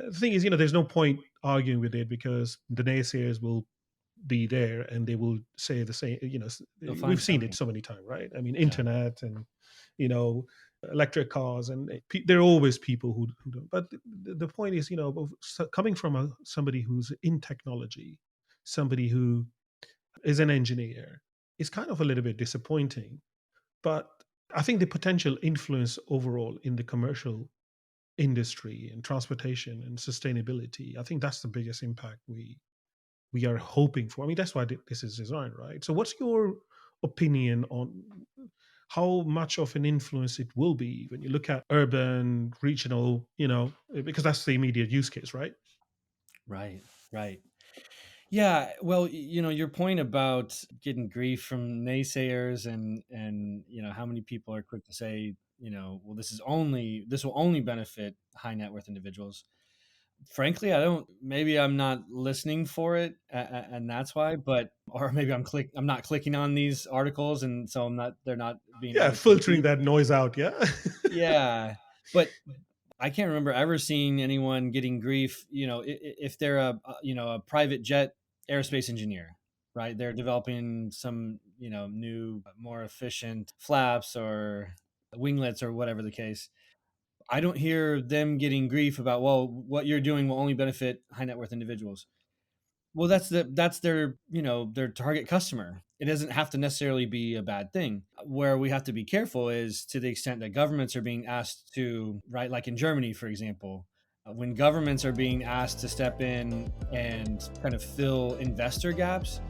The thing is, there's no point arguing with it because the naysayers will be there and they will say the same. They'll We've find seen it something. so many times, right? I mean, Yeah. internet and you know electric cars, and there are always people who don't. But the point is, coming from somebody who's in technology, somebody who is an engineer, is kind of a little bit disappointing. But I think the potential influence overall in the commercial industry and transportation and sustainability, I think that's the biggest impact we are hoping for. I mean, that's why this is designed, right? So, what's your opinion on how much of an influence it will be when you look at urban, regional, because that's the immediate use case, right? Right. Right. Yeah, well, your point about getting grief from naysayers and how many people are quick to say, well, this will only benefit high net worth individuals. Frankly, I don't. Maybe I'm not listening for it, and that's why. But or maybe I'm not clicking on these articles, and so I'm not. They're not being Yeah, added to the filtering feed. that noise out. Yeah. Yeah, but I can't remember ever seeing anyone getting grief. If they're a private jet aerospace engineer, right? They're developing some new, more efficient flaps or winglets or whatever the case. I don't hear them getting grief about, well, what you're doing will only benefit high net worth individuals. Well, that's their their target customer. It doesn't have to necessarily be a bad thing. Where we have to be careful is to the extent that governments are being asked to, right, like in Germany, for example, when governments are being asked to step in and kind of fill investor gaps.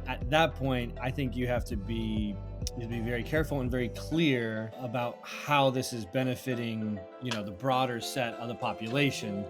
At that point, I think you have to be very careful and very clear about how this is benefiting the broader set of the population.